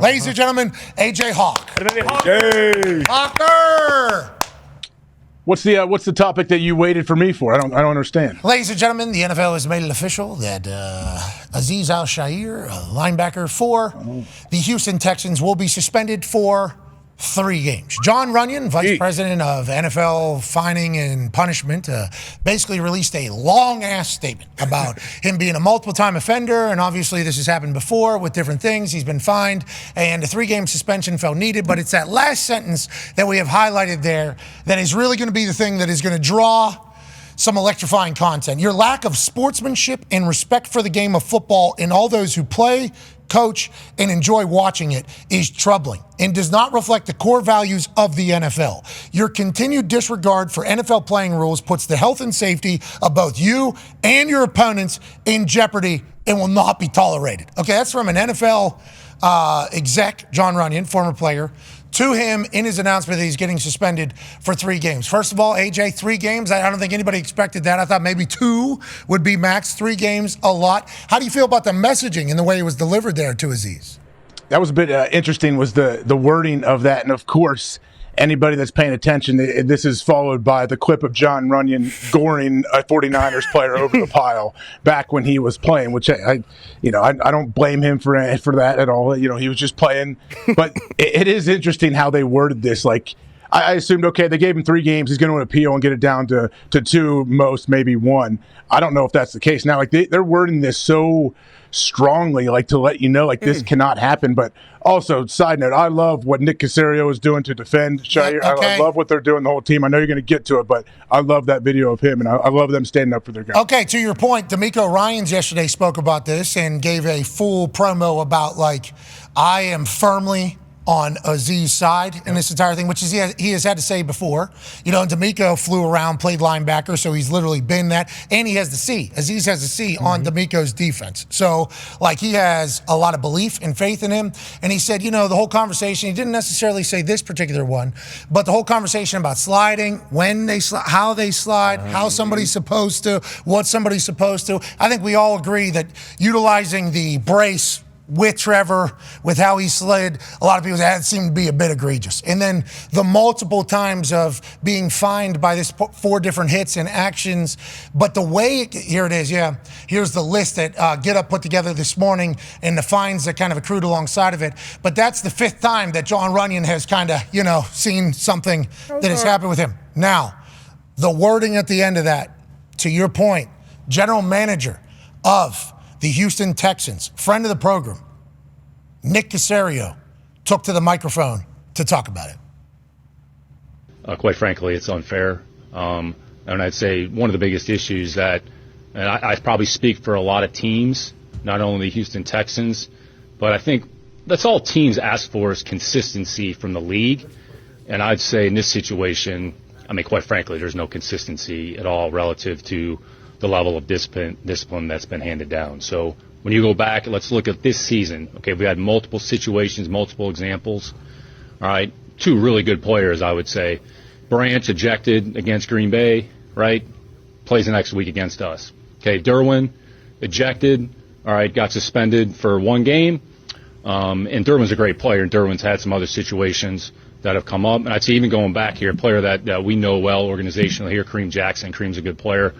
Ladies and gentlemen, AJ Hawk. AJ Hawker! What's the topic that you waited for me for? I don't understand. Ladies and gentlemen, the NFL has made it official that Azeez Al-Shaair, a linebacker for the Houston Texans, will be suspended for 3 games. John Runyon, Vice President of NFL Fining and Punishment, basically released a long-ass statement about him being a multiple-time offender, and obviously this has happened before with different things. He's been fined, and a 3-game suspension felt needed, but it's that last sentence that we have highlighted there that is really going to be the thing that is going to draw some electrifying content. Your lack of sportsmanship and respect for the game of football in all those who play, coach, and enjoy watching it is troubling and does not reflect the core values of the NFL. Your continued disregard for NFL playing rules puts the health and safety of both you and your opponents in jeopardy and will not be tolerated. Okay, that's from an NFL exec, John Runyon, former player, to him in his announcement that he's getting suspended for 3 games. First of all, AJ, 3 games, I don't think anybody expected that. I thought maybe 2 would be max. 3 games, a lot. How do you feel about the messaging and the way it was delivered there to Azeez? That was a bit interesting, was the wording of that. And of course, anybody that's paying attention, this is followed by the clip of John Runyon goring a 49ers player over the pile back when he was playing, which I don't blame him for that at all. You know, he was just playing. But it is interesting how they worded this. Like, I assumed, okay, they gave him 3 games. He's going to appeal and get it down to 2, most maybe 1. I don't know if that's the case. Now, like they're wording this so strongly, like to let you know, like this cannot happen. But also, side note, I love what Nick Caserio is doing to defend Shaair. Okay. I love what they're doing, the whole team. I know you're going to get to it, but I love that video of him, and I love them standing up for their guys. Okay, to your point, D'Amico Ryans yesterday spoke about this and gave a full promo about, like, I am firmly on Azeez's side in this entire thing, which is he has had to say before. You know, and D'Amico flew around, played linebacker, so he's literally been that. And he has the C. Azeez has the C on D'Amico's defense. So, like, he has a lot of belief and faith in him. And he said, you know, the whole conversation, he didn't necessarily say this particular one, but the whole conversation about sliding, when they slide, how they slide, how somebody's supposed to, what somebody's supposed to. I think we all agree that utilizing the brace with Trevor, with how he slid, a lot of people that seemed to be a bit egregious. And then the multiple times of being fined by this 4 different hits and actions. But the way, here it is, here's the list that Get Up put together this morning and the fines that kind of accrued alongside of it. But that's the 5th time that John Runyon has kind of, seen something that has happened with him. Now, the wording at the end of that, to your point, general manager of the Houston Texans, friend of the program, Nick Caserio, took to the microphone to talk about it. Quite frankly, it's unfair. And I'd say one of the biggest issues that, and I probably speak for a lot of teams, not only the Houston Texans, but I think that's all teams ask for is consistency from the league. And I'd say in this situation, I mean, quite frankly, there's no consistency at all relative to the level of discipline that's been handed down. So when you go back, let's look at this season. Okay, we had multiple situations, multiple examples. All right, 2 really good players, I would say. Branch ejected against Green Bay, right? Plays the next week against us. Okay, Derwin ejected, all right, got suspended for 1 game. And Derwin's a great player, and Derwin's had some other situations that have come up. And I'd say even going back here, a player that we know well organizationally here, Kareem Jackson. Kareem's a good player.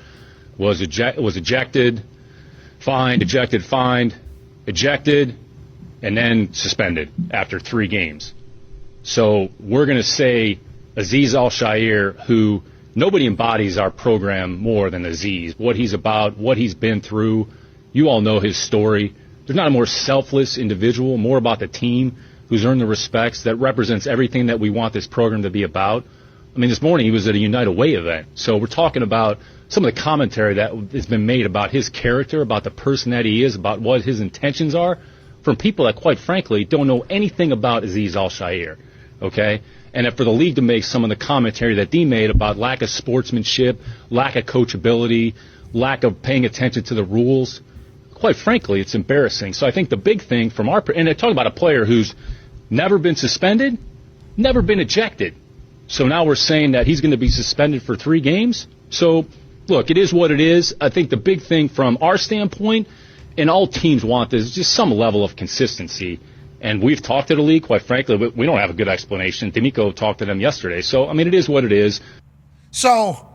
Was ejected, fined, ejected, and then suspended after 3 games. So we're going to say Azeez Al-Shaair, who nobody embodies our program more than Azeez. What he's about, what he's been through, you all know his story. There's not a more selfless individual, more about the team, who's earned the respects, that represents everything that we want this program to be about. I mean, this morning he was at a United Way event. So we're talking about some of the commentary that has been made about his character, about the person that he is, about what his intentions are, from people that, quite frankly, don't know anything about Azeez Al-Shaair, okay? And for the league to make some of the commentary that he made about lack of sportsmanship, lack of coachability, lack of paying attention to the rules, quite frankly, it's embarrassing. So I think the big thing from and I talk about a player who's never been suspended, never been ejected. So now we're saying that he's going to be suspended for 3 games. So, look, it is what it is. I think the big thing from our standpoint, and all teams want this, is just some level of consistency. And we've talked to the league, quite frankly, but we don't have a good explanation. D'Amico talked to them yesterday. So, I mean, it is what it is. So,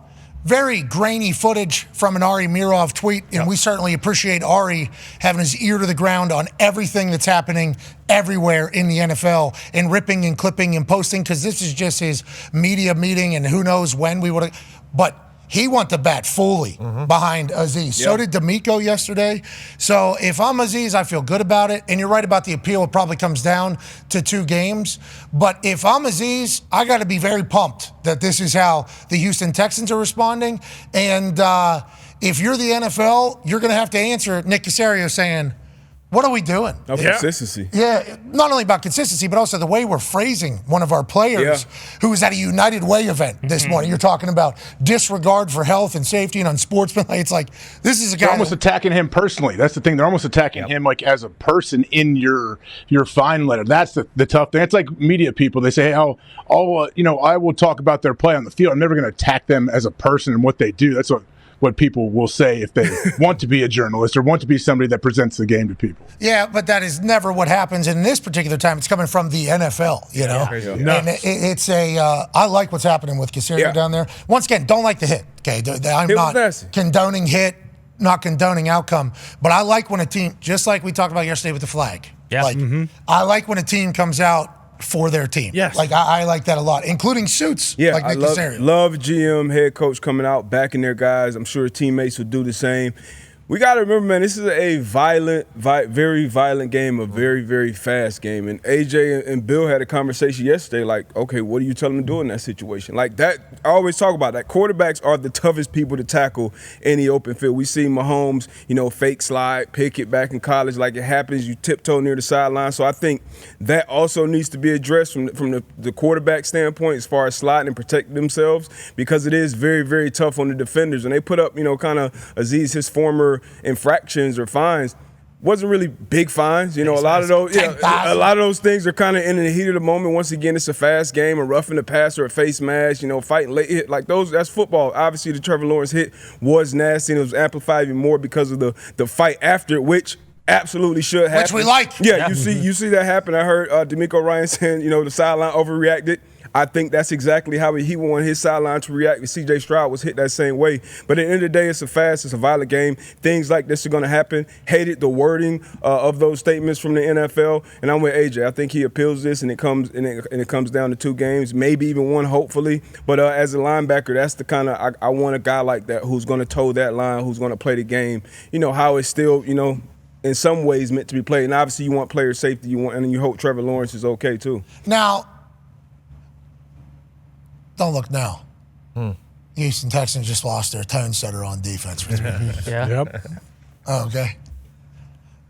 very grainy footage from an Ari Mirov tweet, and we certainly appreciate Ari having his ear to the ground on everything that's happening everywhere in the NFL and ripping and clipping and posting, because this is just his media meeting, and who knows when we would have. But he went to bat fully behind Azeez. So did D'Amico yesterday. So if I'm Azeez, I feel good about it. And you're right about the appeal. It probably comes down to 2 games. But if I'm Azeez, I got to be very pumped that this is how the Houston Texans are responding. And if you're the NFL, you're going to have to answer Nick Caserio saying, what are we doing? Consistency. Yeah, not only about consistency, but also the way we're phrasing one of our players who was at a United Way event this morning. You're talking about disregard for health and safety and unsportsmanlike. It's like, this is a guy. They're almost attacking him personally. That's the thing. They're almost attacking him like as a person in your fine letter. That's the tough thing. It's like media people. They say, hey, I will talk about their play on the field. I'm never going to attack them as a person and what they do. That's what people will say if they want to be a journalist or want to be somebody that presents the game to people. Yeah, but that is never what happens. And in this particular time, it's coming from the NFL, you know? And it's I like what's happening with Caserio down there. Once again, don't like the hit, okay? I'm not condoning hit, not condoning outcome. But I like when a team, just like we talked about yesterday with the flag. Yeah. Like, I like when a team comes out for their team. Yes. Like, I like that a lot, including suits like Nick Caserio. Love GM, head coach coming out, backing their guys. I'm sure teammates will do the same. We got to remember, man, this is a very violent game, a very, very fast game. And AJ and Bill had a conversation yesterday, like, okay, what do you tell them to do in that situation? Like that, I always talk about that. Quarterbacks are the toughest people to tackle in the open field. We see Mahomes, fake slide, pick it back in college like it happens. You tiptoe near the sideline. So I think that also needs to be addressed from the quarterback standpoint as far as sliding and protecting themselves, because it is very, very tough on the defenders. And they put up, kind of Azeez, his former infractions or fines wasn't really big fines. A lot of those things are kind of in the heat of the moment. Once again, it's a fast game, a roughing the passer, a face mask, fighting late hit. Like those, that's football. Obviously, the Trevor Lawrence hit was nasty, and it was amplified even more because of the fight after it, which absolutely should happen. Which we like. Yeah, you see that happen. I heard D'Amico Ryan saying, the sideline overreacted. I think that's exactly how he wanted his sideline to react. C.J. Stroud was hit that same way. But at the end of the day, it's a violent game. Things like this are going to happen. Hated the wording of those statements from the NFL. And I'm with AJ. I think he appeals this, and it comes down to 2 games, maybe even 1, hopefully. But as a linebacker, that's the kind of I want a guy like that who's going to toe that line, who's going to play the game. How it's still, in some ways meant to be played. And obviously, you want player safety. And you hope Trevor Lawrence is okay too. Now, don't look now. Houston Texans just lost their tone setter on defense. Yep. Oh, okay.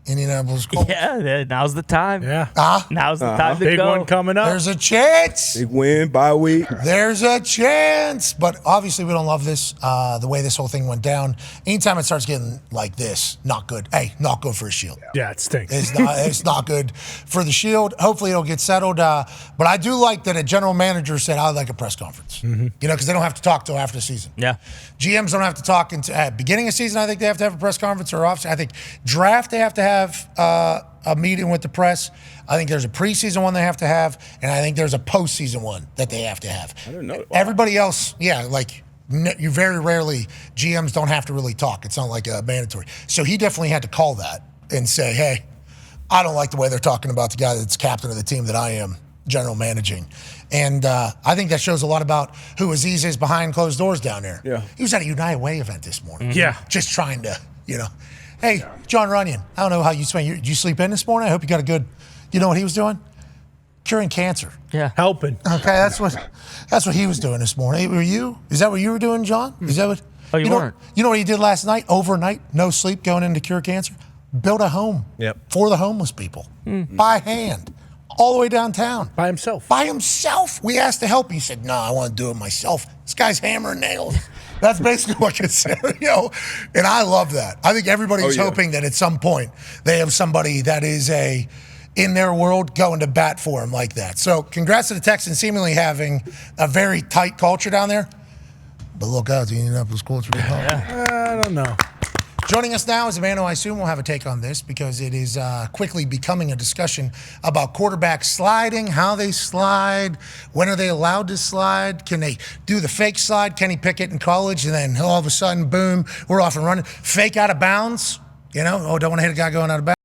Indianapolis Colts. Yeah, now's the time. Yeah. Now's the time to Big go. one coming up. There's a chance. Big win, bye week. There's a chance. But obviously we don't love this, the way this whole thing went down. Anytime it starts getting like this, not good. Hey, not good for a Shield. Yeah, it stinks. It's not good for the Shield. Hopefully it'll get settled. But I do like that a general manager said, I'd like a press conference. Because they don't have to talk till after the season. Yeah. GMs don't have to talk at beginning of season. I think they have to have a press conference, or off. I think draft they have to have a meeting with the press. I think there's a preseason one they have to have, and I think there's a postseason one that they have to have. I didn't know that. Everybody else, you very rarely, GMs don't have to really talk. It's not like a mandatory. So he definitely had to call that and say, hey, I don't like the way they're talking about the guy that's captain of the team that I am general managing. And I think that shows a lot about who Azeez is behind closed doors down there. Yeah. He was at a United Way event this morning. Yeah. Just trying to, Hey, John Runyon, I don't know how you spent did you sleep in this morning? I hope you got a good, you know what he was doing? Curing cancer. Yeah. Helping. Okay, that's what he was doing this morning. Were you? Is that what you were doing, John? Is that what? Oh, you weren't. You know what he did last night? Overnight, no sleep, going in to cure cancer. Built a home for the homeless people by hand, all the way downtown. By himself. By himself. We asked to help. He said, no, I want to do it myself. This guy's hammering nails. That's basically what you said, and I love that. I think everybody's hoping that at some point they have somebody that is in their world going to bat for him like that. So congrats to the Texans seemingly having a very tight culture down there. But look out, the Indianapolis Colts are I don't know. Joining us now is a man who I assume will have a take on this because it is quickly becoming a discussion about quarterbacks sliding, how they slide, when are they allowed to slide, can they do the fake slide, Kenny Pickett in college, and then all of a sudden, boom, we're off and running. Fake out of bounds, don't want to hit a guy going out of bounds.